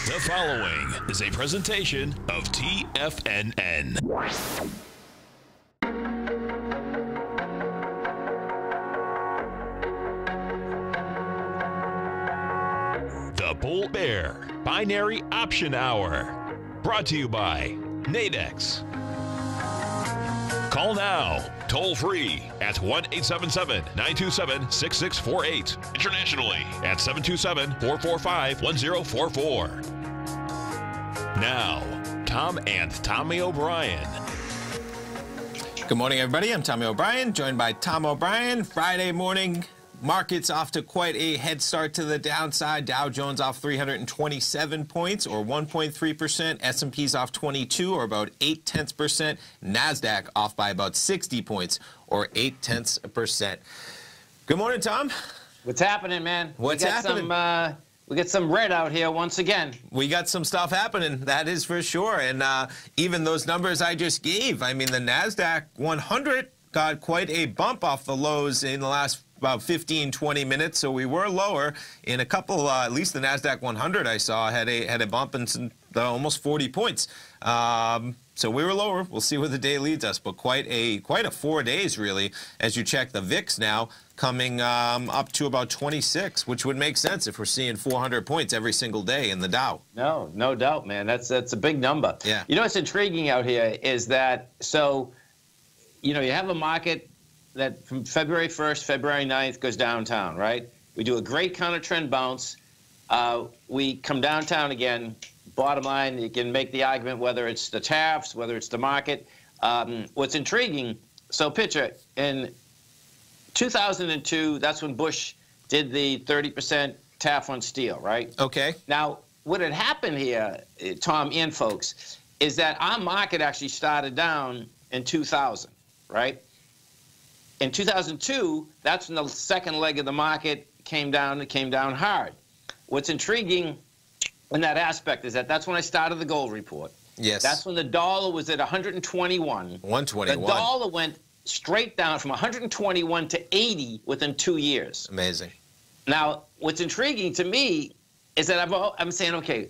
The following is a presentation of TFNN. The Bull Bear Binary Option Hour. Brought to you by Nadex. Call now, toll free at 1-877-927-6648. Internationally at 727-445-1044. Now, Tom and Tommy O'Brien. Good morning, everybody. I'm Tommy O'Brien, joined by Tom O'Brien. Friday morning, markets off to quite a head start to the downside. Dow Jones off 327 points, or 1.3%. S&P's off 22, or about 0.8%. Nasdaq off by about 60 points, or 0.8%. Good morning, Tom. What's happening, man? What's happening? We got some red out here once again. We got some stuff happening, that is for sure. And even those numbers I just gave, I mean, the Nasdaq 100 got quite a bump off the lows in the last about 15, 20 minutes. So we were lower in a couple, at least the Nasdaq 100 I saw had a bump in some, almost 40 points. So we were lower. We'll see where the day leads us, but quite a 4 days really, as you check the VIX now, coming up to about 26, which would make sense if we're seeing 400 points every single day in the Dow. No doubt, man. That's a big number. Yeah. You know what's intriguing out here is that, so, you know, you have a market that from February 1st, February 9th goes downtown, right? We do a great counter trend bounce. We come downtown again. Bottom line, you can make the argument whether it's the tariffs, whether it's the market. What's intriguing, so picture, in 2002, that's when Bush did the 30% tariff on steel, right? Okay. Now, what had happened here, Tom and folks, is that our market actually started down in 2000, right? In 2002, that's when the second leg of the market came down. It came down hard. What's intriguing in that aspect is that that's when I started the gold report. Yes. That's when the dollar was at 121. 121. The dollar went straight down from 121 to 80 within 2 years. Amazing. Now, what's intriguing to me is that I'm saying, okay,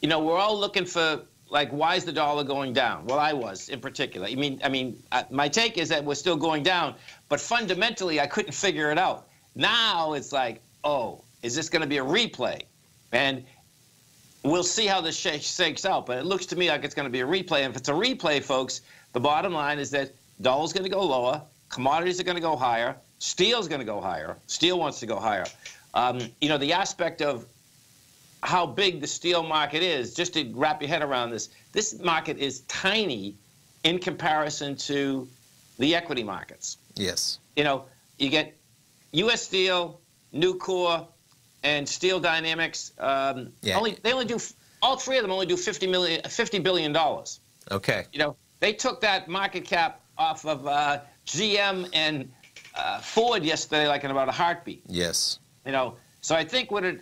you know, we're all looking for, like, why is the dollar going down? Well, I was in particular. I mean, my take is that we're still going down, but fundamentally, I couldn't figure it out. Now it's like, oh, is this going to be a replay? And we'll see how this shakes out, but it looks to me like it's going to be a replay. And if it's a replay, folks, the bottom line is that dollar's going to go lower, commodities are going to go higher, steel's going to go higher. Steel wants to go higher. You know, the aspect of how big the steel market is, just to wrap your head around this market is tiny in comparison to the equity markets. Yes. You know, you get U.S. Steel, Nucor, and Steel Dynamics. They only do, all three of them only do $50 billion. Okay. You know, they took that market cap off of GM and Ford yesterday like in about a heartbeat. Yes. You know, so I think what it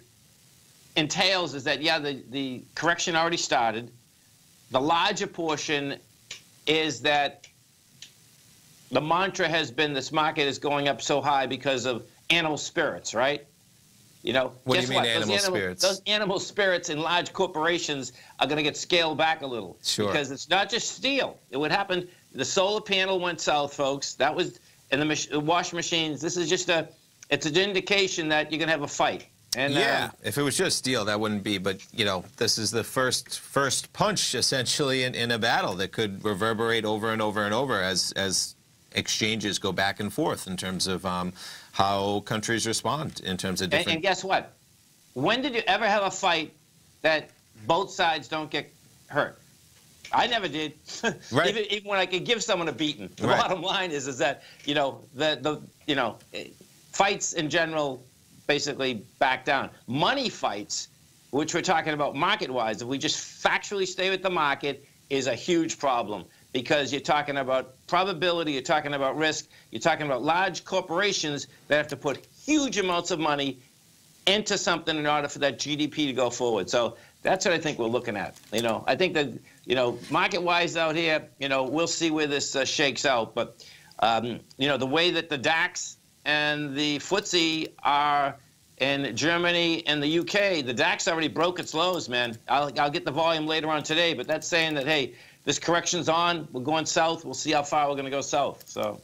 entails is that, yeah, the correction already started. The larger portion is that the mantra has been this market is going up so high because of animal spirits, right? You know, what do guess you mean what? animal spirits? Those animal spirits in large corporations are going to get scaled back a little. Sure. Because it's not just steel. It would happen, the solar panel went south, folks. That was, and the washing machines, this is just it's an indication that you're going to have a fight. And, yeah, if it was just steel, that wouldn't be. But, you know, this is the first punch, essentially, in a battle that could reverberate over and over and over as exchanges go back and forth in terms of how countries respond in terms of different... And guess what? When did you ever have a fight that both sides don't get hurt? I never did. Right. even when I could give someone a beating. The right. bottom line is that, you know, fights in general basically back down. Money fights, which we're talking about market-wise, if we just factually stay with the market, is a huge problem. Because you're talking about probability, you're talking about risk, you're talking about large corporations that have to put huge amounts of money into something in order for that GDP to go forward. So that's what I think we're looking at. You know, I think that, you know, market-wise out here, you know, we'll see where this shakes out. But, you know, the way that the DAX and the FTSE are in Germany and the UK. The DAX already broke its lows, man. I'll get the volume later on today, but that's saying that, hey, this correction's on. We're going south. We'll see how far we're going to go south. So,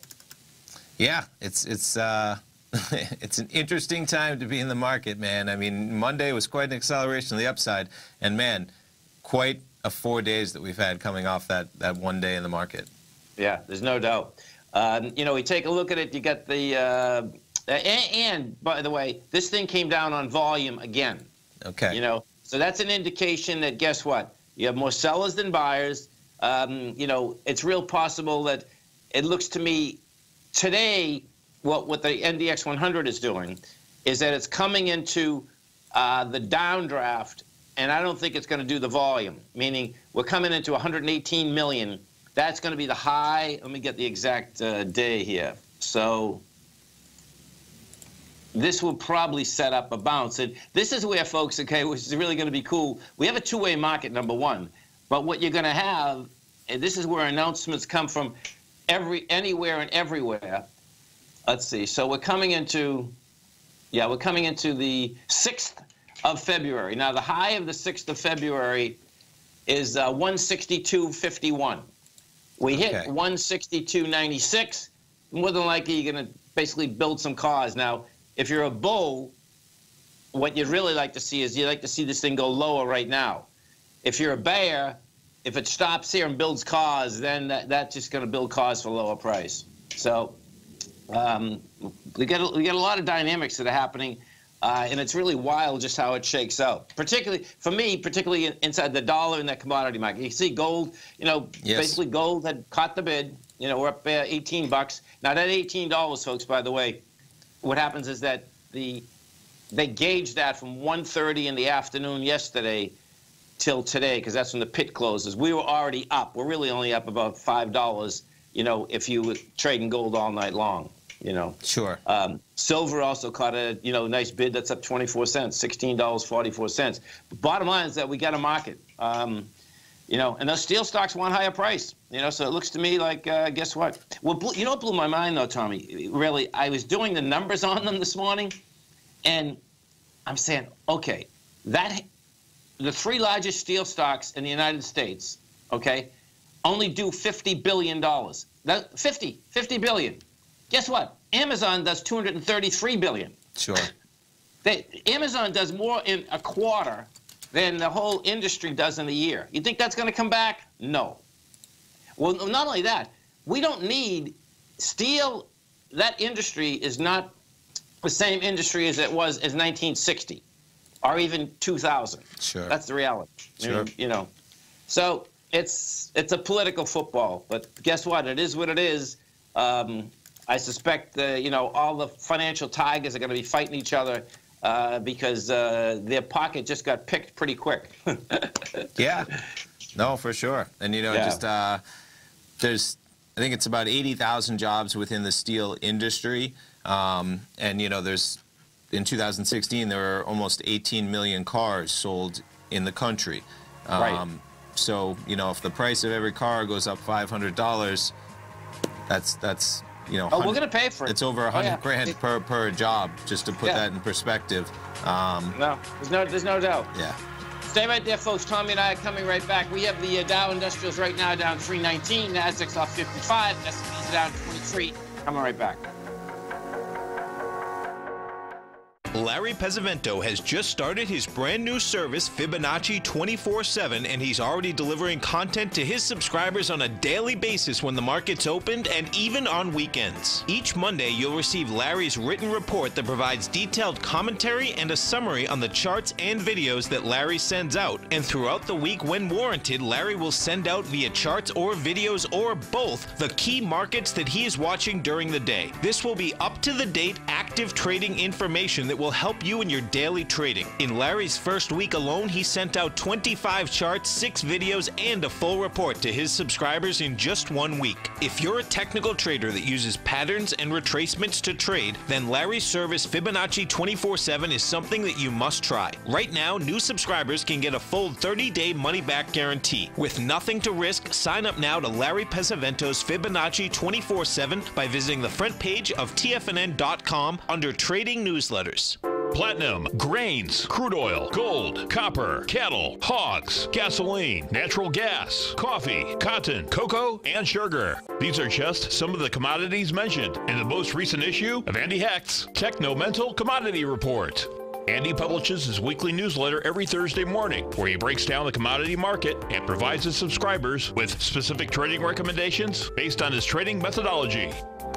yeah, it's it's an interesting time to be in the market, man. I mean, Monday was quite an acceleration to the upside, and man, quite a 4 days that we've had coming off that one day in the market. Yeah, there's no doubt. You know, we take a look at it. You got the and by the way, this thing came down on volume again. Okay. You know, so that's an indication that, guess what? You have more sellers than buyers. You know, it's real possible that it looks to me today what the NDX 100 is doing is that it's coming into the downdraft, and I don't think it's going to do the volume, meaning we're coming into 118 million. That's going to be the high. Let me get the exact day here. So this will probably set up a bounce. And this is where, folks, okay, which is really going to be cool. We have a two-way market, number one. But what you're going to have, and this is where announcements come from anywhere and everywhere. Let's see. So we're coming into, yeah, we're coming into the 6th of February. Now, the high of the 6th of February is 162.51. We hit 162.96. More than likely, you're going to basically build some cause. Now, if you're a bull, what you'd really like to see is you'd like to see this thing go lower right now. If you're a bear, if it stops here and builds cause, then that's just going to build cause for lower price. So we get a lot of dynamics that are happening, and it's really wild just how it shakes out. Particularly for me, particularly inside the dollar and that commodity market. You see gold, you know, basically gold had caught the bid. You know, we're up 18 bucks. Now that $18, folks, by the way, what happens is that they gauged that from 1:30 in the afternoon yesterday till today, because that's when the pit closes. We were already up. We're really only up about $5, you know, if you were trading gold all night long, you know. Sure. Silver also caught a, you know, nice bid. That's up 24 cents, $16.44. But bottom line is that we got a market. You know, and those steel stocks want higher price. You know, so it looks to me like, guess what? Well, you know what blew my mind, though, Tommy? Really, I was doing the numbers on them this morning, and I'm saying, okay, the three largest steel stocks in the United States, okay, only do $50 billion. That, 50 billion. Guess what? Amazon does $233 billion. Sure. Amazon does more in a quarter than the whole industry does in a year. You think that's going to come back? No. Well, not only that, we don't need steel. That industry is not the same industry as it was as 1960 or even 2000. Sure. That's the reality. Sure. I mean, you know. So it's a political football, but guess what? It is what it is. I suspect, you know, all the financial tigers are going to be fighting each other because their pocket just got picked pretty quick. Yeah, no, for sure. And, you know, just there's, I think it's about 80,000 jobs within the steel industry. And, you know, in 2016, there were almost 18 million cars sold in the country. Right. So, you know, if the price of every car goes up $500, that's you know, oh, we're going to pay for it. It's over 100 grand per job, just to put that in perspective. No, there's no doubt. Yeah. Stay right there, folks. Tommy and I are coming right back. We have the Dow Industrials right now down 319, Nasdaq's off 55, S&P's down 23. Coming right back. Larry Pesavento has just started his brand new service, Fibonacci 24/7, and he's already delivering content to his subscribers on a daily basis when the market's opened and even on weekends. Each Monday, you'll receive Larry's written report that provides detailed commentary and a summary on the charts and videos that Larry sends out. And throughout the week, when warranted, Larry will send out via charts or videos or both the key markets that he is watching during the day. This will be up-to-the-date, active trading information that will help you in your daily trading. In Larry's first week alone, he sent out 25 charts, 6 videos, and a full report to his subscribers in just 1 week. If you're a technical trader that uses patterns and retracements to trade, then Larry's service Fibonacci 24/7 is something that you must try. Right now, new subscribers can get a full 30-day money-back guarantee. With nothing to risk, sign up now to Larry Pesavento's Fibonacci 24/7 by visiting the front page of TFNN.com under Trading Newsletters. platinum, grains, crude oil, gold, copper, cattle, hogs, gasoline, natural gas, coffee, cotton, cocoa, and sugar. These are just some of the commodities mentioned in the most recent issue of Andy Hecht's Techno-Mental Commodity Report. Andy publishes his weekly newsletter every Thursday morning, where he breaks down the commodity market and provides his subscribers with specific trading recommendations based on his trading methodology.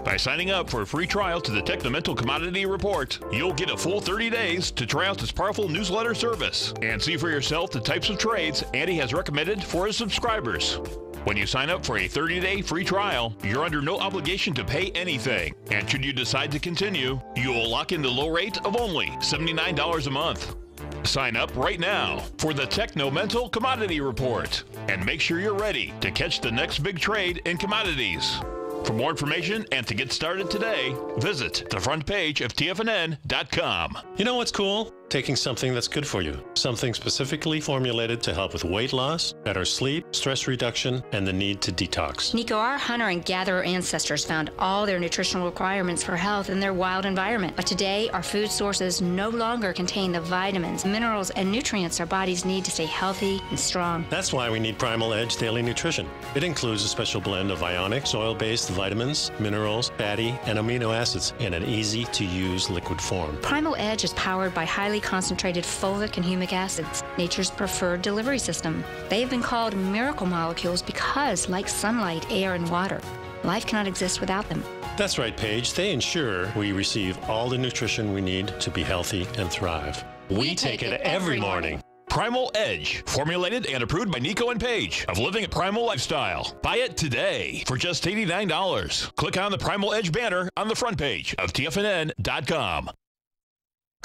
By signing up for a free trial to the Techno-Mental Commodity Report, you'll get a full 30 days to try out this powerful newsletter service and see for yourself the types of trades Andy has recommended for his subscribers. When you sign up for a 30-day free trial, you're under no obligation to pay anything. And should you decide to continue, you will lock in the low rate of only $79 a month. Sign up right now for the Techno-Mental Commodity Report and make sure you're ready to catch the next big trade in commodities. For more information and to get started today, visit the front page of TFNN.com. You know what's cool? Taking something that's good for you. Something specifically formulated to help with weight loss, better sleep, stress reduction, and the need to detox. Nico, our hunter and gatherer ancestors found all their nutritional requirements for health in their wild environment. But today, our food sources no longer contain the vitamins, minerals, and nutrients our bodies need to stay healthy and strong. That's why we need Primal Edge Daily Nutrition. It includes a special blend of ionic, soil-based vitamins, minerals, fatty, and amino acids in an easy-to-use liquid form. Primal Edge is powered by highly concentrated fulvic and humic acids, nature's preferred delivery system. They have been called miracle molecules because, like sunlight, air, and water, life cannot exist without them. That's right, Paige. They ensure we receive all the nutrition we need to be healthy and thrive. We take it every morning. Primal Edge, formulated and approved by Nico and Paige of Living a Primal Lifestyle. Buy it today for just $89. Click on the Primal Edge banner on the front page of TFNN.com.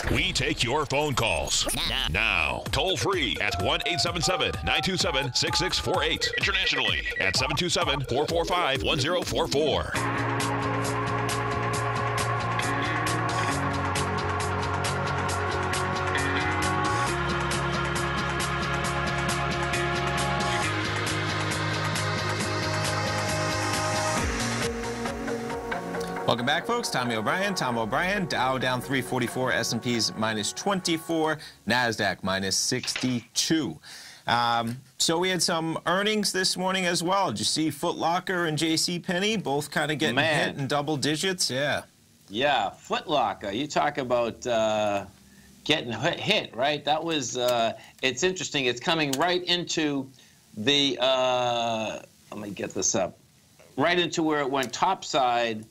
We take your phone calls now. Toll free at 1-877-927-6648. Internationally at 727-445-1044. Welcome back, folks. Tommy O'Brien, Tom O'Brien. Dow down 344, S&P's minus 24, NASDAQ minus 62. So we had some earnings this morning as well. Did you see Foot Locker and JCPenney both kind of getting hit in double digits? Yeah. Yeah, Foot Locker. You talk about getting hit, right? That was, it's interesting. It's coming right into the, let me get this up, right into where it went topside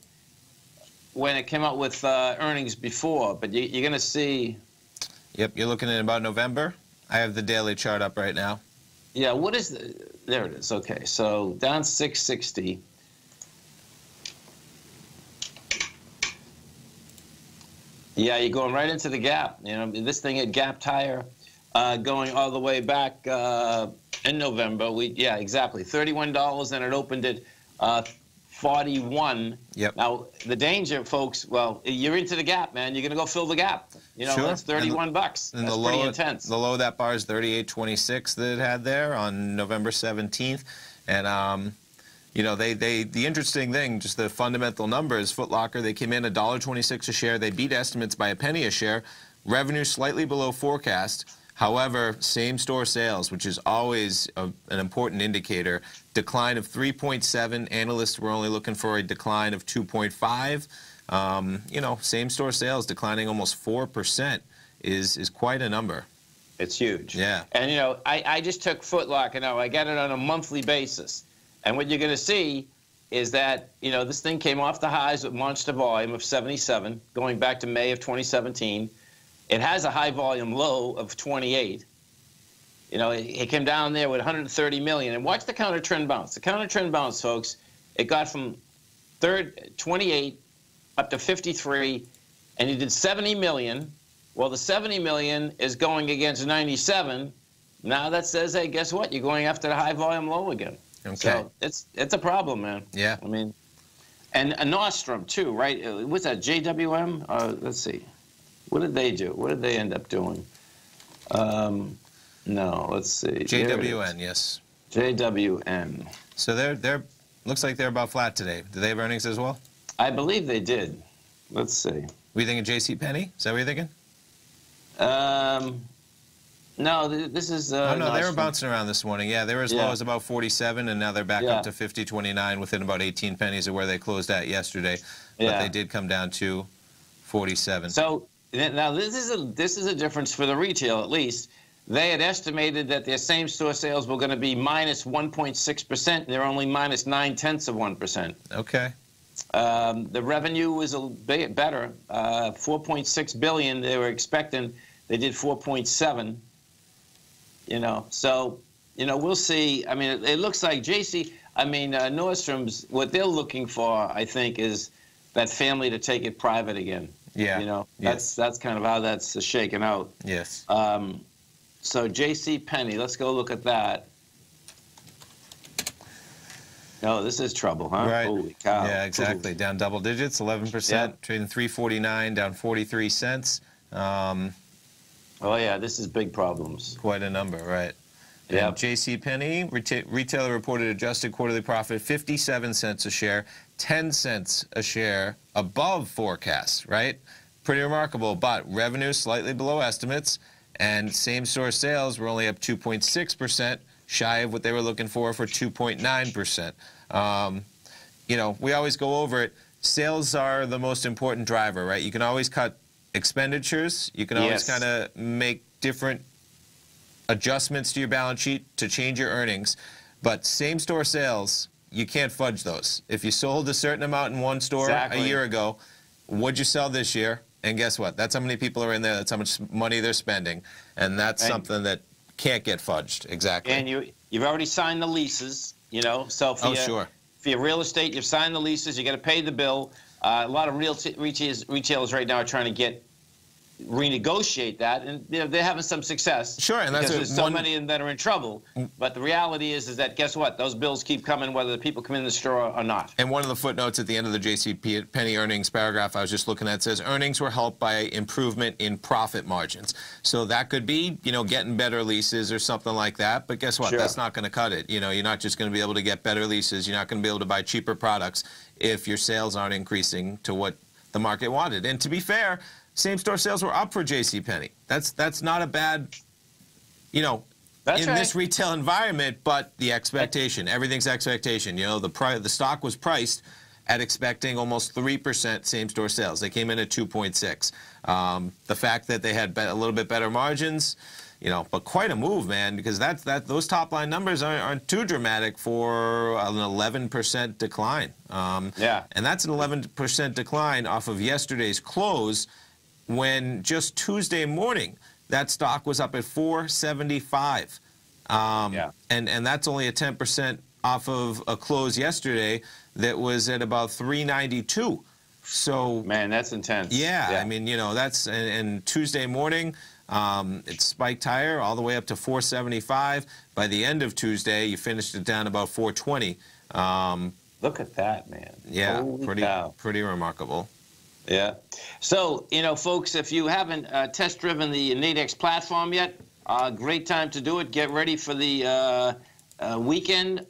when it came out with earnings before, but you're going to see. Yep, you're looking at about November. I have the daily chart up right now. Yeah, what is there it is. Okay, so down 660. Yeah, you're going right into the gap. You know, this thing had gapped higher, going all the way back in November. Yeah, exactly, $31, and it opened at 41. Yep. Now, the danger, folks, well, you're into the gap, man. You're going to go fill the gap. You know, sure. That's 31 bucks. And that's pretty intense. The low of that bar is 38.26 that it had there on November 17th. And, you know, the interesting thing, just the fundamental numbers, Foot Locker, they came in $1.26 a share. They beat estimates by a penny a share. Revenue slightly below forecast. However, same-store sales, which is always an important indicator, decline of 3.7. Analysts were only looking for a decline of 2.5. You know, same-store sales declining almost 4% is quite a number. It's huge. Yeah. And, you know, I just took Foot Locker. Now, I got it on a monthly basis. And what you're going to see is that, you know, this thing came off the highs with monster volume of 77, going back to May of 2017. It has a high volume low of 28. You know, it came down there with 130 million. And watch the counter trend bounce. The counter trend bounce, folks, it got from 28 up to 53, and you did 70 million. Well, the 70 million is going against 97. Now that says, hey, guess what? You're going after the high volume low again. Okay. So it's a problem, man. Yeah. I mean, and a Nostrum too, right? What's that? JWM? Let's see. What did they do? What did they end up doing? No, let's see. JWN, yes. JWN. So they're looks like they're about flat today. Do they have earnings as well? I believe they did. Let's see. Were you thinking JCPenney? Is that what you're thinking? No, this is. Oh, no, they were from, bouncing around this morning. Yeah, they were as low as about 47, and now they're back up to 50.29 within about 18 pennies of where they closed at yesterday. But they did come down to 47. So now this is a difference for the retail, at least. They had estimated that their same-store sales were going to be minus 1.6%. They're only minus 0.9%. Okay. The revenue was a bit better, 4.6 billion. They were expecting. They did 4.7. You know, so we'll see. I mean, it looks like Nordstrom's. What they're looking for, I think, is that family to take it private again. Yeah. You know, that's kind of how that's shaken out. Yes. So J.C. Penney, let's go look at that. No, this is trouble, huh? Right. Holy cow. Yeah, exactly. Down double digits, 11%, trading 3.49, down 43 cents. Oh, yeah, this is big problems. Quite a number, right? Yeah. J.C. Penney, retailer reported adjusted quarterly profit 57 cents a share, 10 cents a share above forecasts, right? Pretty remarkable, but revenue slightly below estimates, and same-store sales were only up 2.6%, shy of what they were looking for 2.9%. You know, we always go over it. Sales are the most important driver, right? You can always cut expenditures. You can always kind of make different adjustments to your balance sheet to change your earnings. But same-store sales, you can't fudge those. If you sold a certain amount in one store a year ago, what'd you sell this year? And guess what? That's how many people are in there. That's how much money they're spending. And that's something that can't get fudged. Exactly. And you've already signed the leases, you know. So for sure. For your real estate, you've signed the leases. You got to pay the bill. A lot of retailers right now are trying to renegotiate that, and they're having some success. Sure, and that's because there's so many of them that are in trouble. But the reality is that guess what? Those bills keep coming whether the people come in the store or not. And one of the footnotes at the end of the J.C. Penney earnings paragraph I was just looking at says earnings were helped by improvement in profit margins. So that could be, you know, getting better leases or something like that. But guess what? Sure. That's not going to cut it. You know, you're not just going to be able to get better leases. You're not going to be able to buy cheaper products if your sales aren't increasing to what the market wanted. And to be fair, same-store sales were up for J.C. Penney. That's not a bad, you know, this retail environment, but the expectation, everything's expectation. You know, the stock was priced at expecting almost 3% same-store sales. They came in at 2.6. The fact that they had a little bit better margins, you know, but quite a move, man, because those top-line numbers aren't too dramatic for an 11% decline. And that's an 11% decline off of yesterday's close, when just Tuesday morning that stock was up at 475. And that's only a 10% off of a close yesterday that was at about 392. So man, that's intense. I mean, you know, that's and Tuesday morning it spiked higher all the way up to 475. By the end of Tuesday, you finished it down about 420. Look at that, man. Yeah, Holy cow. pretty remarkable. Yeah. So, you know, folks, if you haven't test-driven the Nadex platform yet, great time to do it. Get ready for the weekend.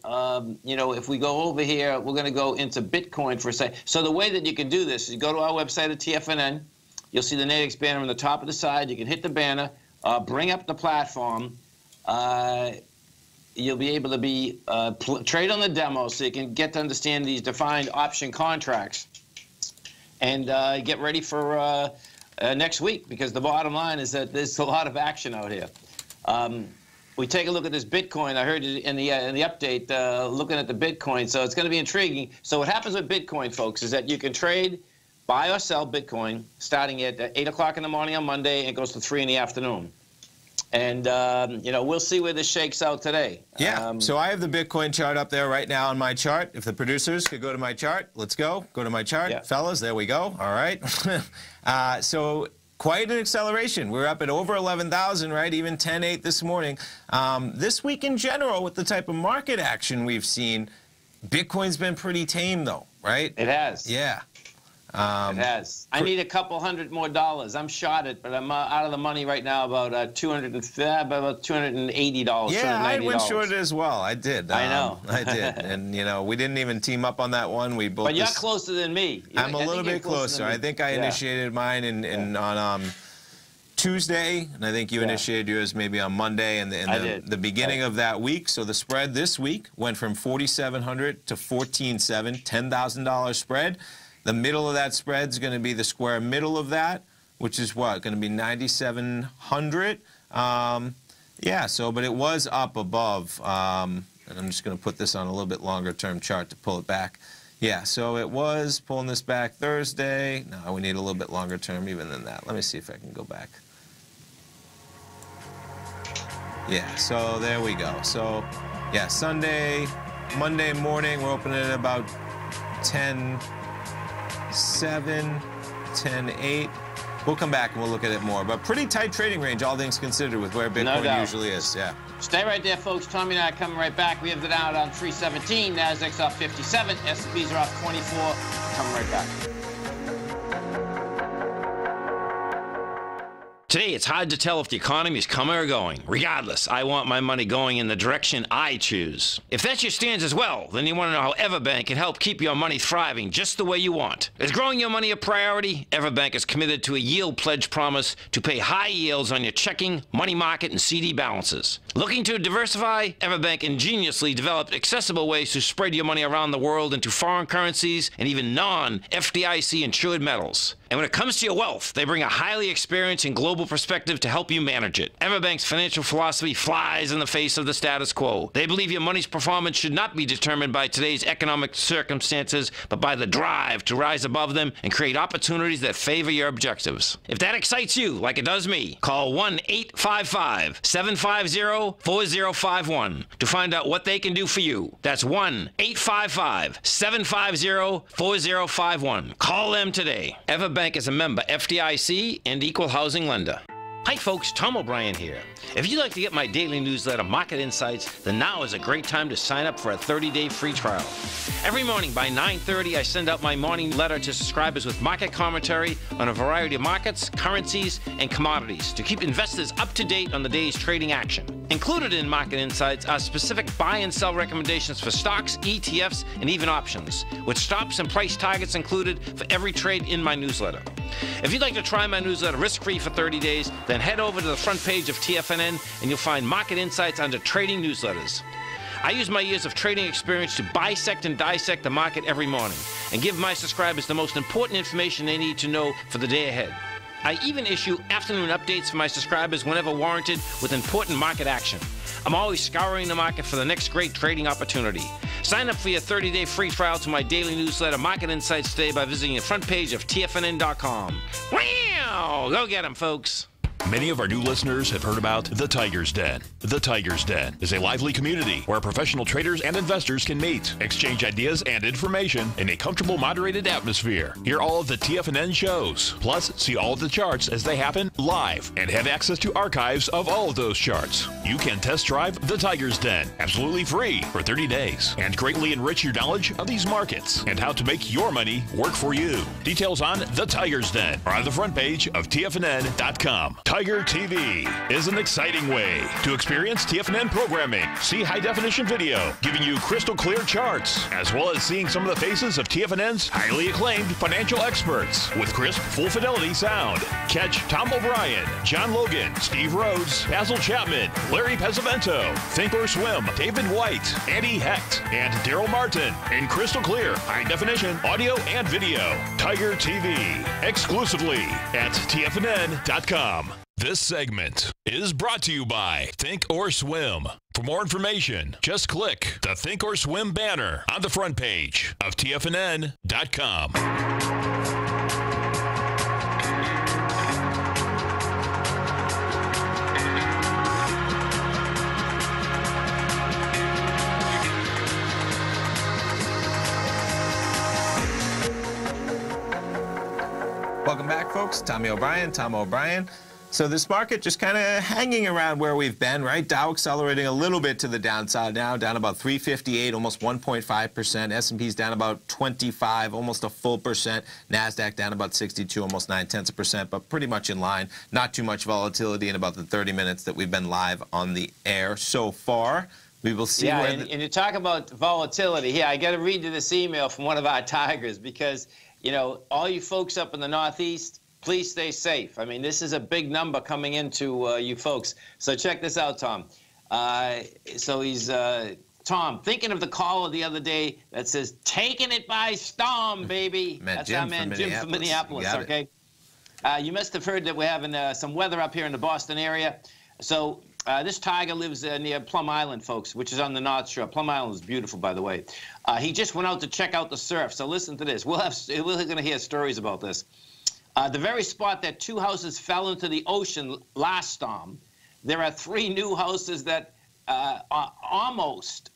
You know, if we go over here, we're going to go into Bitcoin for a second. So the way that you can do this is you go to our website at TFNN. You'll see the Nadex banner on the top of the side. You can hit the banner, bring up the platform. You'll be able to trade on the demo so you can get to understand these defined option contracts. And get ready for next week, because the bottom line is that there's a lot of action out here. We take a look at this Bitcoin. I heard in the update looking at the Bitcoin, so it's going to be intriguing. So what happens with Bitcoin, folks, is that you can trade, buy or sell Bitcoin starting at 8 o'clock in the morning on Monday, and it goes to 3 in the afternoon. And, you know, we'll see where this shakes out today. Yeah, so I have the Bitcoin chart up there right now on my chart. If the producers could go to my chart, let's go. Go to my chart. Fellas, there we go. All right. So quite an acceleration. We're up at over 11,000, right? Even 10.8 this morning. This week in general, with the type of market action we've seen, Bitcoin's been pretty tame, though, right? It has. Yeah. It has. I need a couple $100 more. I'm short it, but I'm out of the money right now, about $280. Yeah, I went short as well. I did. I know. I did. And, you know, we didn't even team up on that one. We both. But you're closer than me. I'm a little bit closer. I think I initiated mine on Tuesday, and I think you initiated yours maybe on Monday, and the beginning of that week. So the spread this week went from 4,700 to 14,700, $10,000 spread. The middle of that spread is going to be the square middle of that, which is what? Going to be 9,700. Yeah, so, but it was up above, and I'm just going to put this on a little bit longer term chart to pull it back. Yeah, so it was pulling this back Thursday. No, we need a little bit longer term even than that. Let me see if I can go back. Yeah, so there we go. So, yeah, Monday morning, we're opening at about 10.7, 10.8. We'll come back and we'll look at it more. But pretty tight trading range, all things considered, with where Bitcoin usually is. Yeah. Stay right there, folks. Tommy and I are coming right back. We have the Dow on 317. Nasdaq's up 57. S&Ps are up 24. Coming right back. Today, it's hard to tell if the economy is coming or going. Regardless, I want my money going in the direction I choose. If that's your stance as well, then you want to know how Everbank can help keep your money thriving just the way you want. Is growing your money a priority? Everbank is committed to a yield pledge promise to pay high yields on your checking, money market, and CD balances. Looking to diversify? Everbank ingeniously developed accessible ways to spread your money around the world into foreign currencies and even non-FDIC insured metals. And when it comes to your wealth, they bring a highly experienced and global perspective to help you manage it. Everbank's financial philosophy flies in the face of the status quo. They believe your money's performance should not be determined by today's economic circumstances, but by the drive to rise above them and create opportunities that favor your objectives. If that excites you, like it does me, call 1-855-750-4051 to find out what they can do for you. That's 1-855-750-4051. Call them today. Everbank is a member FDIC and equal housing lender. Hi folks, Tom O'Brien here. If you'd like to get my daily newsletter, Market Insights, then now is a great time to sign up for a 30-day free trial. Every morning by 9:30, I send out my morning letter to subscribers with market commentary on a variety of markets, currencies, and commodities to keep investors up to date on the day's trading action. Included in Market Insights are specific buy and sell recommendations for stocks, ETFs, and even options, with stops and price targets included for every trade in my newsletter. If you'd like to try my newsletter risk-free for 30 days, then head over to the front page of TFNN and you'll find Market Insights under Trading Newsletters. I use my years of trading experience to bisect and dissect the market every morning and give my subscribers the most important information they need to know for the day ahead. I even issue afternoon updates for my subscribers whenever warranted with important market action. I'm always scouring the market for the next great trading opportunity. Sign up for your 30-day free trial to my daily newsletter, Market Insights, today by visiting the front page of TFNN.com. Wow! Go get them, folks. Many of our new listeners have heard about The Tiger's Den. The Tiger's Den is a lively community where professional traders and investors can meet, exchange ideas and information in a comfortable, moderated atmosphere. Hear all of the TFNN shows, plus see all of the charts as they happen live, and have access to archives of all of those charts. You can test drive The Tiger's Den absolutely free for 30 days and greatly enrich your knowledge of these markets and how to make your money work for you. Details on The Tiger's Den are on the front page of TFNN.com. Tiger TV is an exciting way to experience TFNN programming. See high-definition video, giving you crystal clear charts, as well as seeing some of the faces of TFNN's highly acclaimed financial experts with crisp, full-fidelity sound. Catch Tom O'Brien, John Logan, Steve Rhodes, Basil Chapman, Larry Pesavento, Think or Swim, David White, Andy Hecht, and Daryl Martin in crystal clear, high-definition audio and video. Tiger TV, exclusively at TFNN.com. This segment is brought to you by Think or Swim. For more information, just click the Think or Swim banner on the front page of TFNN.com. Welcome back, folks. Tommy O'Brien, Tom O'Brien. So this market just kind of hanging around where we've been, right? Dow accelerating a little bit to the downside now, down about 358, almost 1.5%. S&P's down about 25, almost a full percent. Nasdaq down about 62, almost 0.9%, but pretty much in line. Not too much volatility in about the 30 minutes that we've been live on the air so far. We will see. Yeah, and you talk about volatility. Yeah, I got to read you this email from one of our tigers because, you know, all you folks up in the Northeast, please stay safe. I mean, this is a big number coming into you folks. So check this out, Tom. So he's Tom, thinking of the caller the other day that says, "Taking it by storm, baby." That's our man Jim from Minneapolis. Okay. You must have heard that we're having some weather up here in the Boston area. So this tiger lives near Plum Island, folks, which is on the North Shore. Plum Island is beautiful, by the way. He just went out to check out the surf. So listen to this. We're going to hear stories about this. The very spot that 2 houses fell into the ocean last storm, there are 3 new houses that almost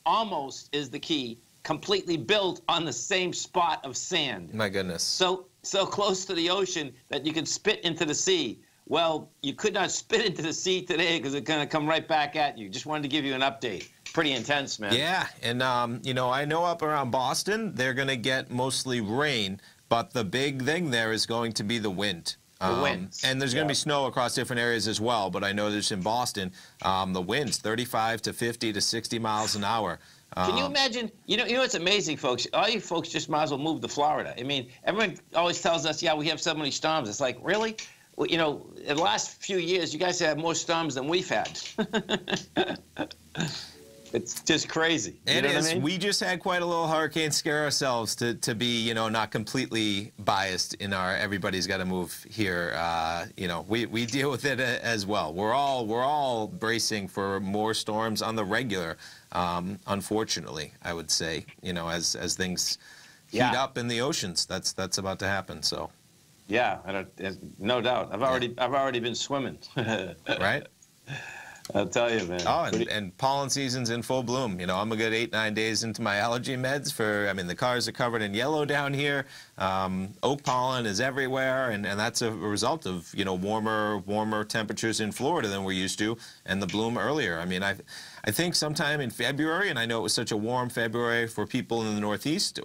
is the key, completely built on the same spot of sand. My goodness. So close to the ocean that you could spit into the sea. Well, you could not spit into the sea today because it's going to come right back at you. Just wanted to give you an update. Pretty intense, man. Yeah, and, you know, I know up around Boston, they're going to get mostly rain, but the big thing there is going to be the wind. The winds. And there's going to be snow across different areas as well, but I know there's in Boston, the winds, 35 to 50 to 60 miles an hour. Can you imagine? You know what's amazing, folks? All you folks just might as well move to Florida. I mean, everyone always tells us, yeah, we have so many storms. It's like, really? Well, you know, in the last few years, you guys have more storms than we've had. It's just crazy. It is. I mean? We just had quite a little hurricane scare ourselves to be, you know, not completely biased in our everybody's got to move here. You know, we deal with it as well. We're all bracing for more storms on the regular. Unfortunately, I would say, you know, as things heat up in the oceans, that's about to happen. So. Yeah, no doubt. I've already been swimming. Right. I'll tell you, man. Oh, and pollen season's in full bloom. You know, I'm a good 8-9 days into my allergy meds I mean, the cars are covered in yellow down here. Oak pollen is everywhere, and that's a result of, you know, warmer temperatures in Florida than we're used to, and the bloom earlier. I mean, I think sometime in February, and I know it was such a warm February for people in the Northeast,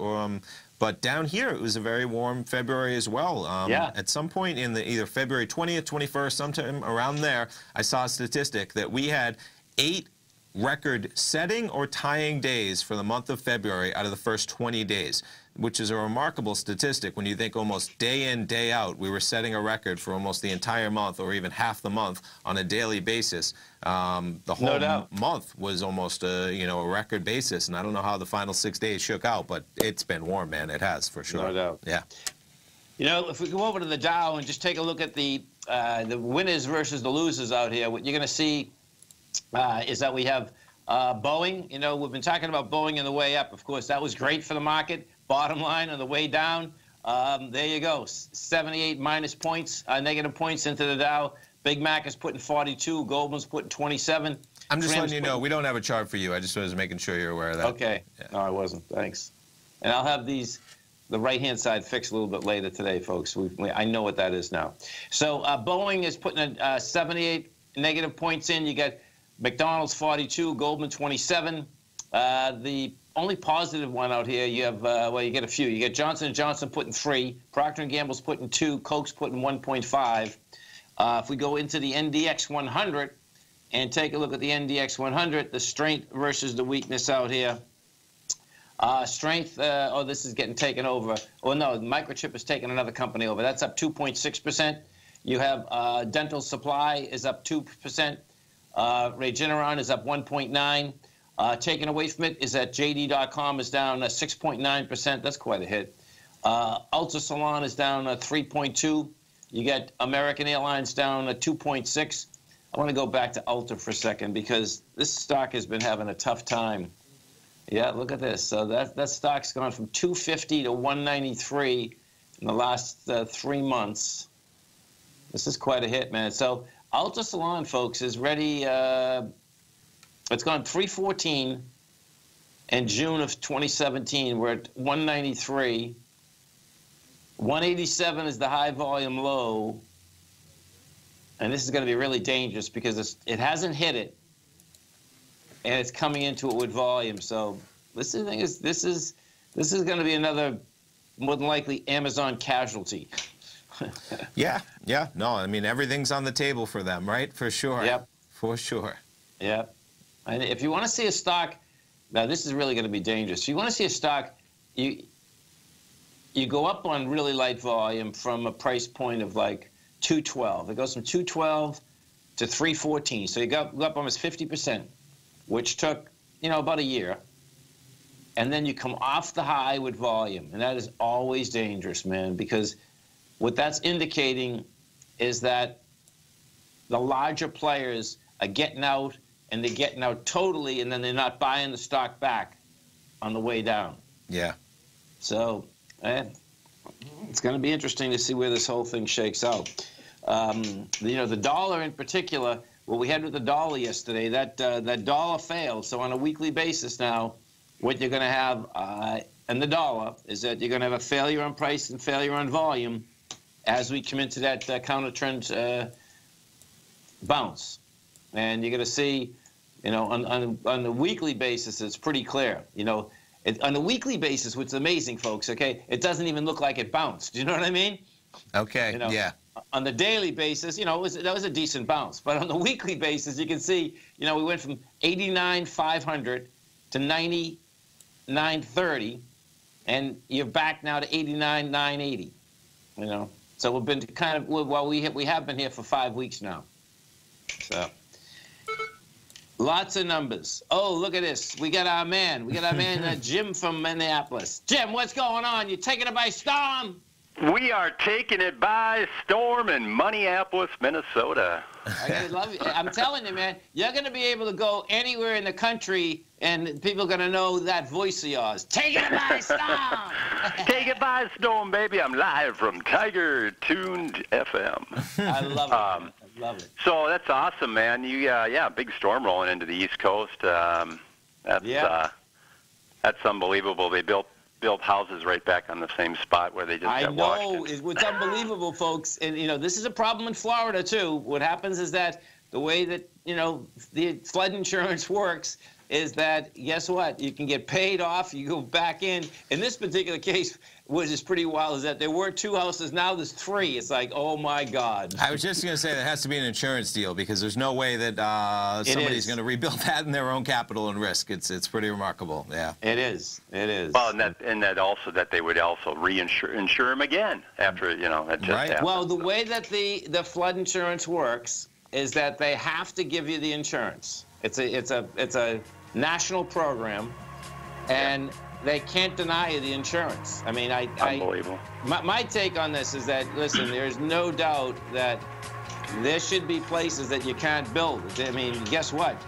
but down here, it was a very warm February as well. At some point in either February 20th, 21st, sometime around there, I saw a statistic that we had 8 record-setting or tying days for the month of February out of the first 20 days, which is a remarkable statistic when you think almost day in, day out, we were setting a record for almost the entire month or even half the month on a daily basis. The whole month was almost a record basis, and I don't know how the final 6 days shook out, but it's been warm, man. It has, for sure. No doubt. Yeah. You know, if we go over to the Dow and just take a look at the winners versus the losers out here, what you're going to see is that we have Boeing. You know, we've been talking about Boeing on the way up. Of course, that was great for the market. Bottom line on the way down, there you go, 78 minus points, negative points into the Dow. Big Mac is putting 42. Goldman's putting 27. I'm just letting you know, we don't have a chart for you. I just was making sure you're aware of that. Okay. Yeah. No, I wasn't. Thanks. And I'll have the right-hand side fixed a little bit later today, folks. I know what that is now. So Boeing is putting 78 negative points in. You got McDonald's 42, Goldman 27. The only positive one out here, you have, well, you get a few. You get Johnson & Johnson putting 3, Procter & Gamble's putting 2, Coke's putting 1.5. If we go into the NDX 100 and take a look at the NDX 100, the strength versus the weakness out here. Strength, oh, this is getting taken over. Oh, no, Microchip is taking another company over. That's up 2.6%. You have Dental Supply is up 2%. Regeneron is up 1.9%. Taken away from it is that JD.com is down 6.9%. That's quite a hit. Ultra Salon is down 3.2%. You get American Airlines down 2.6%. I want to go back to Ultra for a second because this stock has been having a tough time. Yeah, look at this. So that stock's gone from 250 to 193 in the last 3 months. This is quite a hit, man. So Ultra Salon, folks, is ready. It's gone 314 in June of 2017. We're at 193. 187 is the high volume low. And this is going to be really dangerous because it hasn't hit it. And it's coming into it with volume. So this is going to be another, more than likely, Amazon casualty. Yeah. No, I mean, everything's on the table for them, right? For sure. Yep. For sure. Yep. And if you want to see a stock, now this is really going to be dangerous. If you want to see a stock, you go up on really light volume from a price point of like 212. It goes from 212 to 314. So you go up almost 50%, which took, about a year. And then you come off the high with volume. And that is always dangerous, man, because what that's indicating is that the larger players are getting out, and they're getting out totally, and then they're not buying the stock back on the way down. Yeah. So it's going to be interesting to see where this whole thing shakes out. The dollar in particular, what we had with the dollar yesterday, that dollar failed. So on a weekly basis now, what you're going to have in the dollar is that you're going to have a failure on price and failure on volume as we come into that counter trend bounce. And you're going to see, on the weekly basis, it's pretty clear. On the weekly basis, which is amazing, folks, okay, it doesn't even look like it bounced. Do you know what I mean? Okay, yeah. On the daily basis, that was a decent bounce. But on the weekly basis, you can see, we went from 89,500 to 90,930, and you're back now to 89,980. So we've been we have been here for 5 weeks now. So lots of numbers. Oh, look at this. We got our man. Jim from Minneapolis. Jim, what's going on? You taking it by storm? We are taking it by storm in Minneapolis, Minnesota. I love you. I'm telling you, man, you're going to be able to go anywhere in the country, and people are going to know that voice of yours. Taking it by storm. Take it by storm, baby. I'm live from Tiger Tuned FM. I love it. I love it. So that's awesome, man. Big storm rolling into the East Coast. That's unbelievable. They built houses right back on the same spot where they just got washed. I know. It's unbelievable, folks. And, this is a problem in Florida, too. What happens is that the way that, the flood insurance works is that, guess what? You can get paid off. You go back in. In this particular case, which is pretty wild, is that there were 2 houses. Now there's 3. It's like, oh, my God. I was just going to say there has to be an insurance deal because there's no way that somebody's going to rebuild that in their own capital and risk. It's pretty remarkable. Yeah. It is. It is. Well, and that also that they would also insure them again after, that just happened. Well, the way that the flood insurance works is that they have to give you the insurance. It's a national program, and they can't deny you the insurance. I mean, unbelievable. My take on this is that, listen, there's no doubt that there should be places that you can't build. I mean, guess what?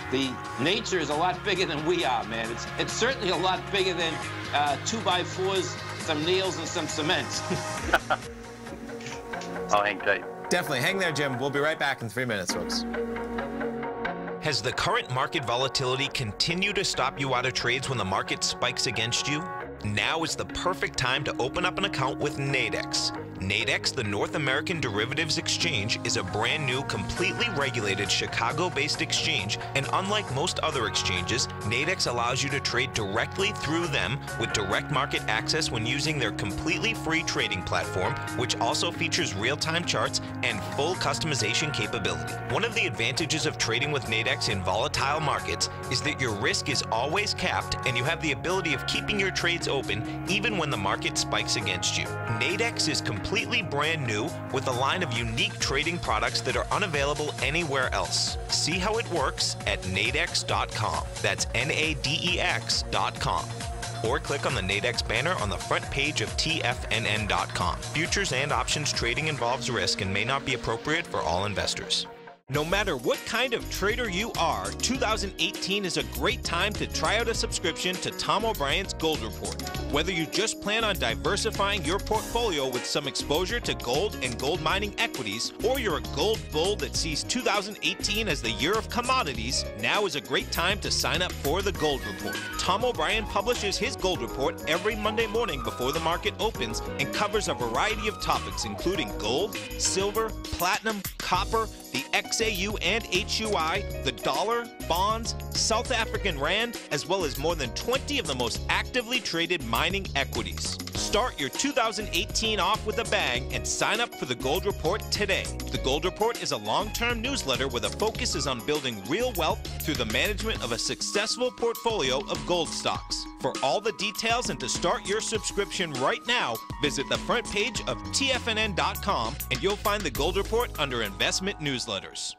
The nature is a lot bigger than we are, man. It's certainly a lot bigger than 2x4s, some nails, and some cement. I'll hang tight. Definitely. Hang there, Jim. We'll be right back in 3 minutes, folks. Has the current market volatility continued to stop you out of trades when the market spikes against you? Now is the perfect time to open up an account with Nadex. Nadex, the North American Derivatives Exchange, is a brand new, completely regulated Chicago-based exchange, and unlike most other exchanges, Nadex allows you to trade directly through them with direct market access when using their completely free trading platform, which also features real-time charts and full customization capability. One of the advantages of trading with Nadex in volatile markets is that your risk is always capped and you have the ability of keeping your trades open even when the market spikes against you. Nadex is completely brand new with a line of unique trading products that are unavailable anywhere else. See how it works at nadex.com. That's NADEX.com. Or click on the Nadex banner on the front page of TFNN.com. Futures and options trading involves risk and may not be appropriate for all investors. No matter what kind of trader you are, 2018 is a great time to try out a subscription to Tom O'Brien's Gold Report. Whether you just plan on diversifying your portfolio with some exposure to gold and gold mining equities, or you're a gold bull that sees 2018 as the year of commodities, now is a great time to sign up for the Gold Report. Tom O'Brien publishes his Gold Report every Monday morning before the market opens and covers a variety of topics including gold, silver, platinum, copper, the XAU and HUI, the dollar, bonds, South African rand, as well as more than 20 of the most actively traded mining equities. Start your 2018 off with a bang and sign up for the Gold Report today. The Gold Report is a long-term newsletter where the focus is on building real wealth through the management of a successful portfolio of gold stocks. For all the details and to start your subscription right now, visit the front page of TFNN.com and you'll find the Gold Report under Investment Newsletters.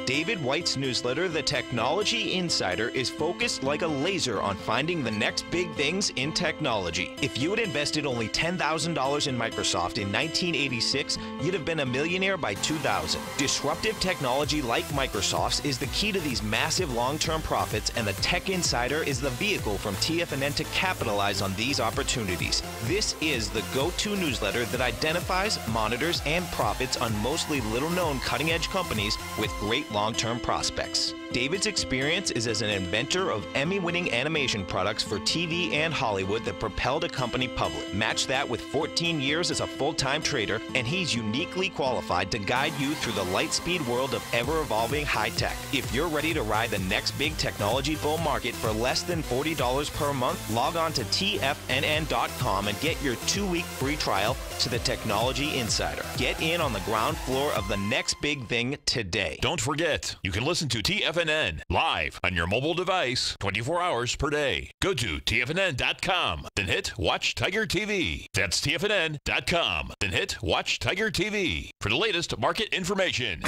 David White's newsletter, The Technology Insider, is focused like a laser on finding the next big things in technology. If you had invested only $10,000 in Microsoft in 1986, you'd have been a millionaire by 2000. Disruptive technology like Microsoft's is the key to these massive long-term profits, and the Tech Insider is the vehicle from TFNN to capitalize on these opportunities. This is the go-to newsletter that identifies, monitors, and profits on mostly little-known cutting-edge companies with great long-term prospects. David's experience is as an inventor of Emmy-winning animation products for TV and Hollywood that propelled a company public. Match that with 14 years as a full-time trader, and he's uniquely qualified to guide you through the light-speed world of ever-evolving high-tech. If you're ready to ride the next big technology bull market for less than $40 per month, log on to TFNN.com and get your 2-week free trial to the Technology Insider. Get in on the ground floor of the next big thing today. Don't forget, you can listen to TFNN live on your mobile device 24 hours per day. Go to TFNN.com, then hit Watch Tiger TV. That's TFNN.com, then hit Watch Tiger TV for the latest market information.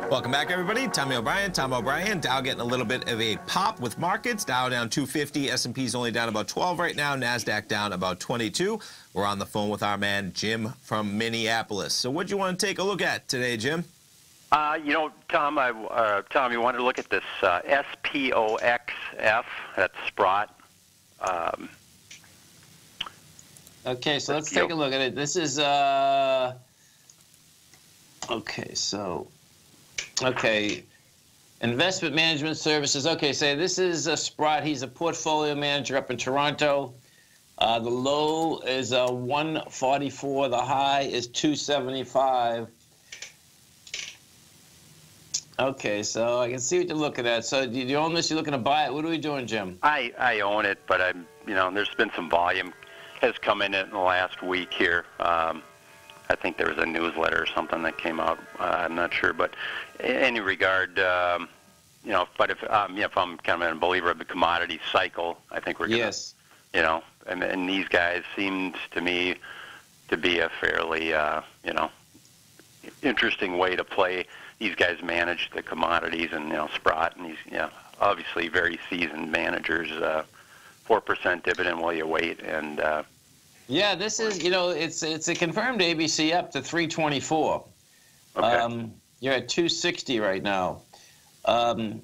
Welcome back, everybody. Tommy O'Brien, Tom O'Brien. Dow getting a little bit of a pop with markets. Dow down 250. S&P's only down about 12 right now. NASDAQ down about 22. We're on the phone with our man, Jim from Minneapolis. So what do you want to take a look at today, Jim? You know, Tom, Tom, you wanted to look at this SPOXF. That's Sprott. Okay, so let's take a look at it. This is, okay, investment management services. Okay, so this is Sprott. He's a portfolio manager up in Toronto. The low is 144. The high is 275. Okay, so I can see what you're looking at. So do you own this? You're looking to buy it? What are we doing, Jim? I own it, but there's been some volume has come in it in the last week here. I think there was a newsletter or something that came out. I'm not sure, but in any regard, but if I'm kind of a believer of the commodity cycle, I think we're going to, and these guys seemed to me to be a fairly, interesting way to play. These guys manage the commodities, and Sprott, and these, obviously very seasoned managers. 4% dividend while you wait, and. Yeah, this is, it's a confirmed ABC up to 324. Okay. You're at 260 right now. It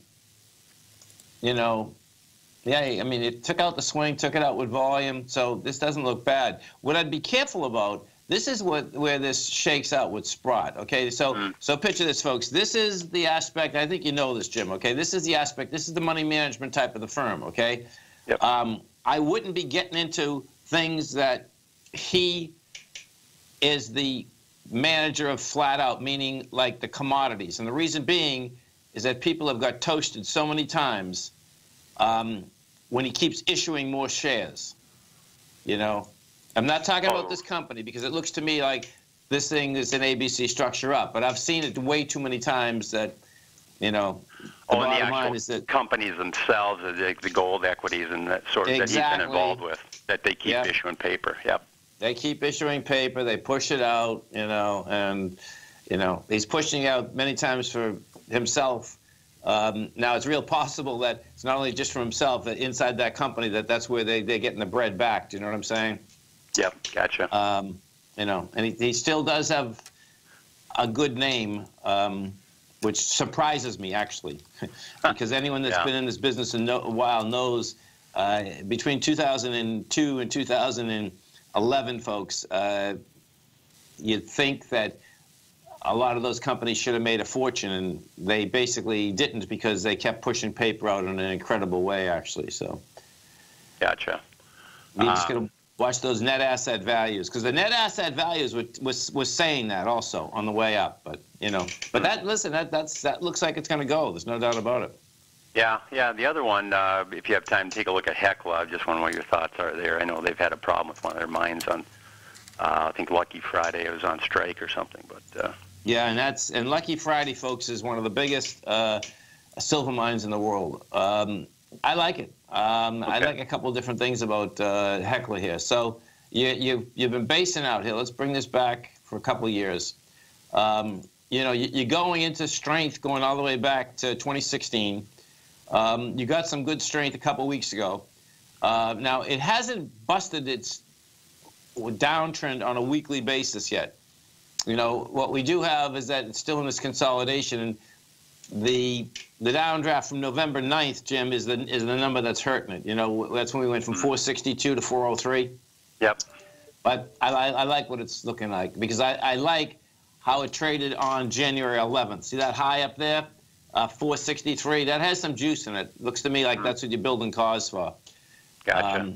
took out the swing, took it out with volume, so this doesn't look bad. What I'd be careful about, this is where this shakes out with Sprott, okay? So picture this, folks. This is the aspect, I think you know this, Jim, okay? This is the aspect, this is the money management type of the firm, okay? Yep. I wouldn't be getting into things that he is the manager of flat out, meaning like the commodities. And the reason being is that people have got toasted so many times when he keeps issuing more shares. I'm not talking about this company because it looks to me like this thing is an ABC structure up, but I've seen it way too many times that, and the actual companies themselves, the gold equities and that sort of that he's been involved with, that they keep issuing paper. Yep. They keep issuing paper. They push it out, and he's pushing out many times for himself. Now it's real possible that it's not only just for himself, that inside that company that's where they're getting the bread back. Do you know what I'm saying? Yep, gotcha. And he still does have a good name. Which surprises me, actually, because anyone that's been in this business a while knows between 2002 and 2011, folks, you'd think that a lot of those companies should have made a fortune, and they basically didn't because they kept pushing paper out in an incredible way, actually. So, gotcha. We're just going to watch those net asset values, because the net asset values was saying that also on the way up. But that looks like it's going to go. There's no doubt about it. Yeah. The other one, if you have time, take a look at Hecla. I just wonder what your thoughts are there. I know they've had a problem with one of their mines on, I think Lucky Friday. It was on strike or something, but. Yeah, and Lucky Friday, folks, is one of the biggest silver mines in the world. I like it. I like a couple of different things about Hecla here. So you've been basing out here. Let's bring this back for a couple of years. You're going into strength, going all the way back to 2016. You got some good strength a couple of weeks ago. Now, it hasn't busted its downtrend on a weekly basis yet. What we do have is that it's still in this consolidation, and the downdraft from November 9th, Jim, is the number that's hurting it. That's when we went from 462 to 403. Yep. But I like what it's looking like, because I like how it traded on January 11th. See that high up there, 463? That has some juice in it. Looks to me like that's what you're building cars for. Gotcha.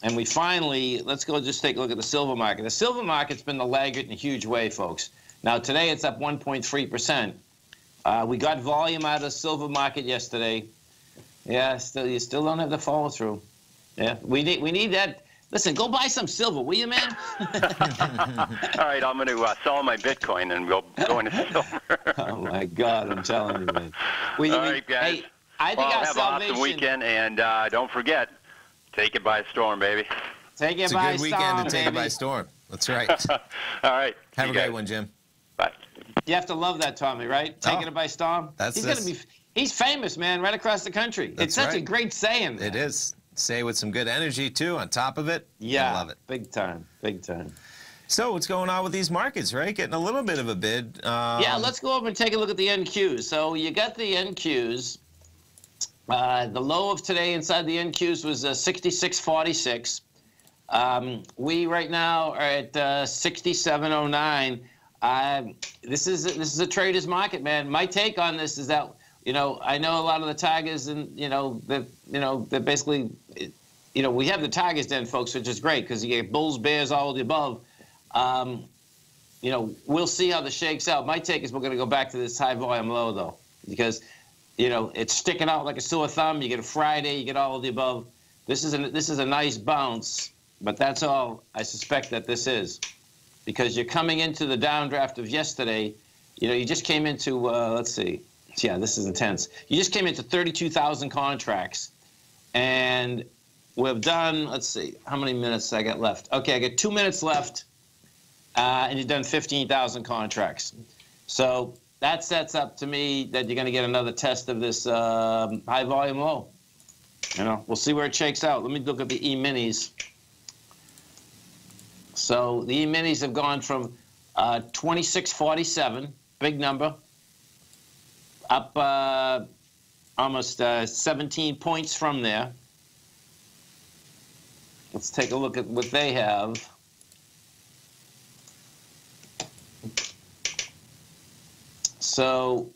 And we finally, let's go just take a look at the silver market. The silver market's been the laggard in a huge way, folks. Now, today it's up 1.3%. We got volume out of the silver market yesterday. Yeah, you still don't have the follow through. Yeah, we need that. Listen, go buy some silver, will you, man? All right, I'm going to sell my Bitcoin and go into silver. Oh, my God, I'm telling you, man. All right, guys. Hey, I think our have an awesome weekend, and don't forget, take it by storm, baby. Take it it's by storm, It's a good weekend to take baby. it by storm. That's right. All right. Have a great one, Jim. Bye. You have to love that, Tommy, right? Taking it by storm. He's famous, man, right across the country. It's such a great saying. It is. Say with some good energy, too, on top of it. Yeah. I love it. Big time. Big time. So what's going on with these markets, right? Getting a little bit of a bid. Yeah, let's go over and take a look at the NQs. So you got the NQs. The low of today inside the NQs was 66.46. We right now are at 67.09. This is a trader's market, man. My take on this is that I know a lot of the Tigers, and they're basically, we have the Tigers den, folks, which is great because you get Bulls, Bears, all of the above. We'll see how this shakes out. My take is we're going to go back to this high volume low, though, because it's sticking out like a sore thumb. You get a Friday, you get all of the above. This is a nice bounce, but that's all I suspect that this is, because you're coming into the downdraft of yesterday. You just came into let's see. Yeah, this is intense. You just came into 32,000 contracts, and we've done, let's see, how many minutes I got left? Okay, I got 2 minutes left, and you've done 15,000 contracts. So that sets up to me that you're going to get another test of this high volume low. We'll see where it shakes out. Let me look at the E-minis. So the E-minis have gone from 26.47, big number, up almost 17 points from there. Let's take a look at what they have. So,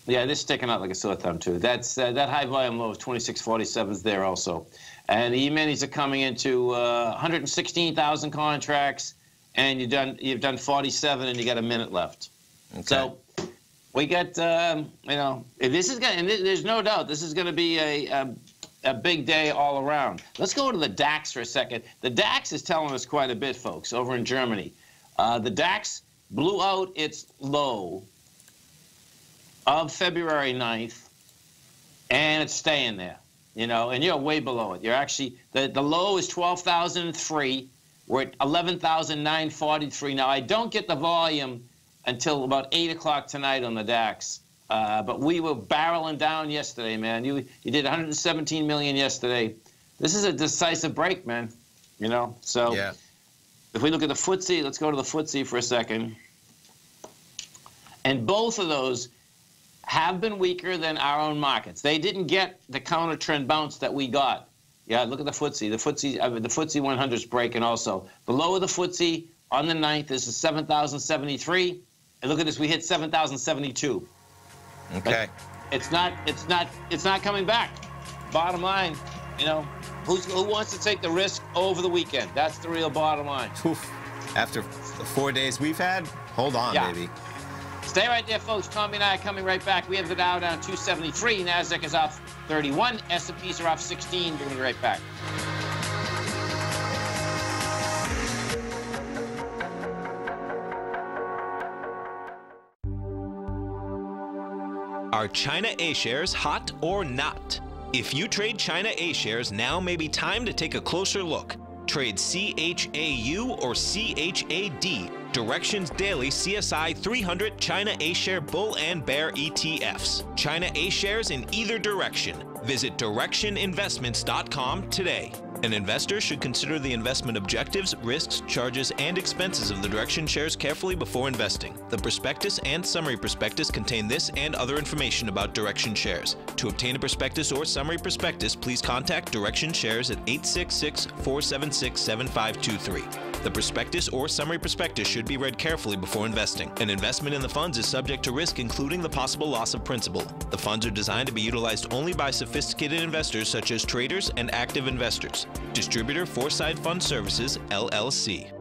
yeah, this is sticking out like a sore thumb, too. That's that high volume low of 26.47 is there also. And the E-minis are coming into 116,000 contracts, and you've done 47, and you got a minute left. Okay. So we got, this is going, and there's no doubt this is going to be a big day all around. Let's go to the DAX for a second. The DAX is telling us quite a bit, folks, over in Germany. The DAX blew out its low of February 9th, and it's staying there, and you're way below it. You're actually, the low is 12,003. We're at 11,943. Now, I don't get the volume until about 8 o'clock tonight on the DAX. But we were barreling down yesterday, man. You did 117 million yesterday. This is a decisive break, man. So yeah. If we look at the FTSE, let's go to the FTSE for a second. And both of those have been weaker than our own markets. They didn't get the counter trend bounce that we got. Yeah, look at the FTSE. The FTSE 100 is breaking also. The low of the FTSE on the 9th is 7,073. And look at this, we hit 7,072. Okay. But it's not coming back. Bottom line, Who wants to take the risk over the weekend? That's the real bottom line. Oof. After the 4 days we've had, hold on, baby. Stay right there, folks. Tommy and I are coming right back. We have the Dow down 273. NASDAQ is off 31. S&Ps are off 16. We're going to be right back. Are China A-shares hot or not? If you trade China A-shares, now may be time to take a closer look. Trade CHAU or CHAD, Directions Daily CSI 300 China A-share Bull and Bear ETFs. China A-shares in either direction. Visit directioninvestments.com today. An investor should consider the investment objectives, risks, charges, and expenses of the Direction shares carefully before investing. The prospectus and summary prospectus contain this and other information about Direction shares. To obtain a prospectus or summary prospectus, please contact Direction shares at 866-476-7523. The prospectus or summary prospectus should be read carefully before investing. An investment in the funds is subject to risk, including the possible loss of principal. The funds are designed to be utilized only by sophisticated investors such as traders and active investors. Distributor Foreside Fund Services, LLC.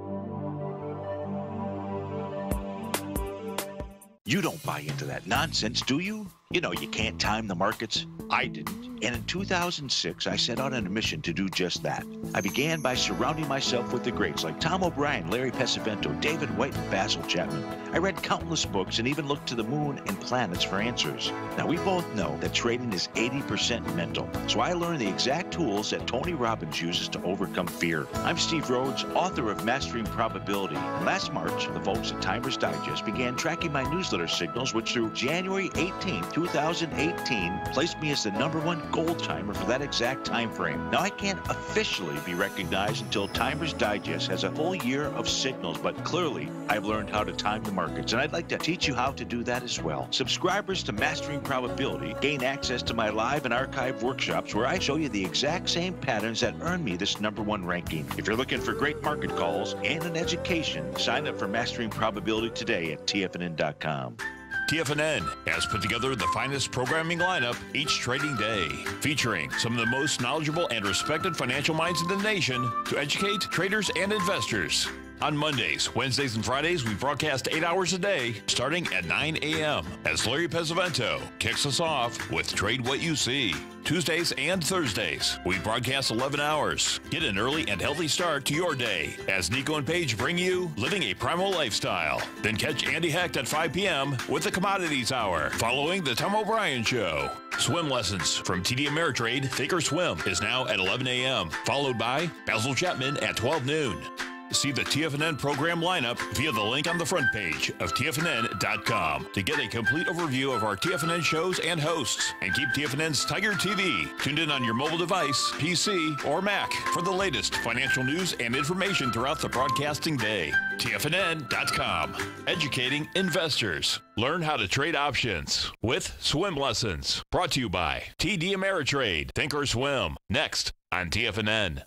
You don't buy into that nonsense, do you? You know you can't time the markets. I didn't. And in 2006, I set out on a mission to do just that. I began by surrounding myself with the greats like Tom O'Brien, Larry Pesavento, David White, and Basil Chapman. I read countless books and even looked to the moon and planets for answers. Now, we both know that trading is 80% mental. So I learned the exact tools that Tony Robbins uses to overcome fear. I'm Steve Rhodes, author of Mastering Probability. And last March, the folks at Timers Digest began tracking my newsletter signals, which through January 18, 2018, placed me as the #1 gold timer for that exact time frame. Now, I can't officially be recognized until Timers Digest has a full year of signals, but clearly I've learned how to time the markets, and I'd like to teach you how to do that as well. Subscribers to Mastering Probability gain access to my live and archive workshops where I show you the exact same patterns that earned me this #1 ranking. If you're looking for great market calls and an education, sign up for Mastering Probability today at TFNN.com. TFNN has put together the finest programming lineup each trading day, featuring some of the most knowledgeable and respected financial minds in the nation to educate traders and investors. On Mondays, Wednesdays, and Fridays, we broadcast 8 hours a day, starting at 9 a.m. as Larry Pesavento kicks us off with Trade What You See. Tuesdays and Thursdays, we broadcast 11 hours. Get an early and healthy start to your day as Nico and Paige bring you Living a Primal Lifestyle. Then catch Andy Hecht at 5 p.m. with the Commodities Hour, following the Tom O'Brien Show. Swim lessons from TD Ameritrade Thinkorswim is now at 11 a.m., followed by Basil Chapman at 12 noon. See the TFNN program lineup via the link on the front page of TFNN.com to get a complete overview of our TFNN shows and hosts. And keep TFNN's Tiger TV tuned in on your mobile device, PC, or Mac for the latest financial news and information throughout the broadcasting day. TFNN.com, educating investors. Learn how to trade options with swim lessons. Brought to you by TD Ameritrade Thinkorswim. Next on TFNN.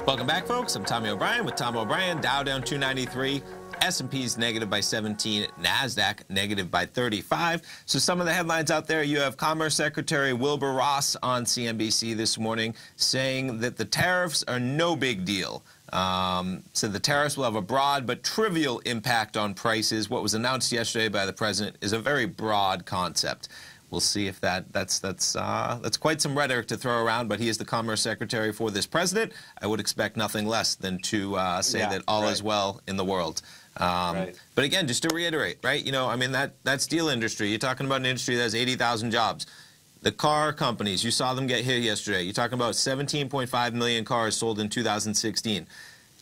Welcome back, folks. I'm Tommy O'Brien with Tom O'Brien. Dow down 293. S&P's negative by 17. NASDAQ negative by 35. So some of the headlines out there, you have Commerce Secretary Wilbur Ross on CNBC this morning saying that the tariffs are no big deal. So the tariffs will have a broad but trivial impact on prices. What was announced yesterday by the president is a very broad concept. We'll see if that's quite some rhetoric to throw around, but he is the Commerce Secretary for this president. I would expect nothing less than to say that all is well in the world. But again, just to reiterate, right? You know, I mean, that steel industry, you're talking about an industry that has 80,000 jobs. The car companies, you saw them get hit yesterday. You're talking about 17.5 million cars sold in 2016.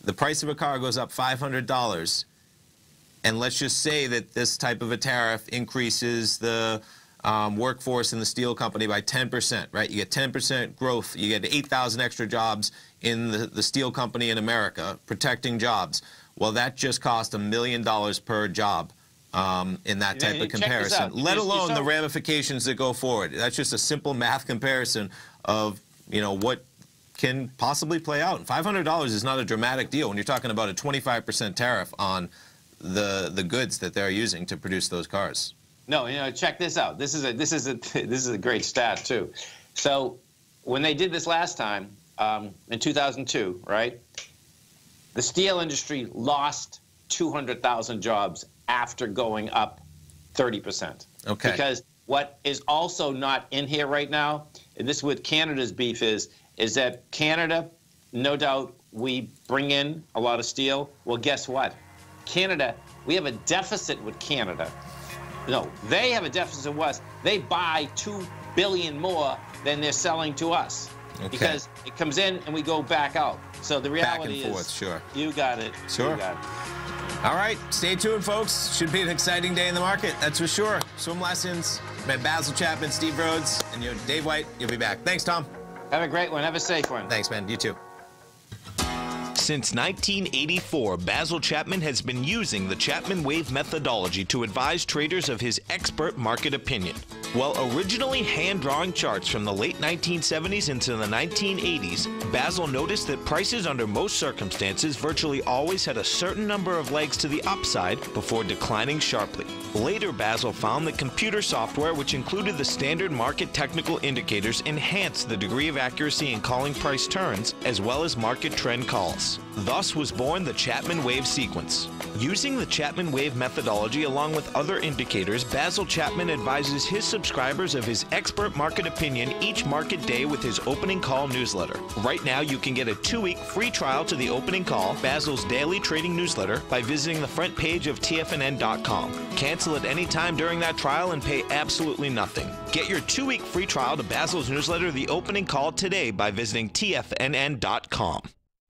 The price of a car goes up $500. And let's just say that this type of a tariff increases the workforce in the steel company by 10%, right? You get 10% growth. You get 8,000 extra jobs in the steel company in America, protecting jobs. Well, that just cost $1 million per job in that type of comparison, let alone the ramifications that go forward. That's just a simple math comparison of, you know, what can possibly play out. And $500 is not a dramatic deal when you're talking about a 25% tariff the goods that they're using to produce those cars. No, check this out. This is a great stat too. So when they did this last time in 2002, right? The steel industry lost 200,000 jobs after going up 30%. Okay. Because what is also not in here right now, and this is what Canada's beef is that Canada, no doubt, we bring in a lot of steel. Well, guess what? Canada, we have a deficit with Canada. No, they have a deficit with us. They buy $2 billion more than they're selling to us. Okay. Because it comes in and we go back out. So the reality back and forth, sure. You got it. Sure. You got it. All right, stay tuned, folks. Should be an exciting day in the market, that's for sure. Swim lessons, met Basil Chapman, Steve Rhodes, and Dave White. You'll be back. Thanks, Tom. Have a great one. Have a safe one. Thanks, man. You too. Since 1984, Basil Chapman has been using the Chapman Wave methodology to advise traders of his expert market opinion. While originally hand-drawing charts from the late 1970s into the 1980s, Basil noticed that prices under most circumstances virtually always had a certain number of legs to the upside before declining sharply. Later, Basil found that computer software, which included the standard market technical indicators, enhanced the degree of accuracy in calling price turns, as well as market trend calls. Thus was born the Chapman Wave sequence. Using the Chapman Wave methodology along with other indicators, Basil Chapman advises his subscribers of his expert market opinion each market day with his opening call newsletter. Right now, you can get a 2-week free trial to the opening call, Basil's daily trading newsletter, by visiting the front page of TFNN.com. Cancel at any time during that trial and pay absolutely nothing. Get your 2-week free trial to Basil's newsletter, The Opening Call, today by visiting TFNN.com.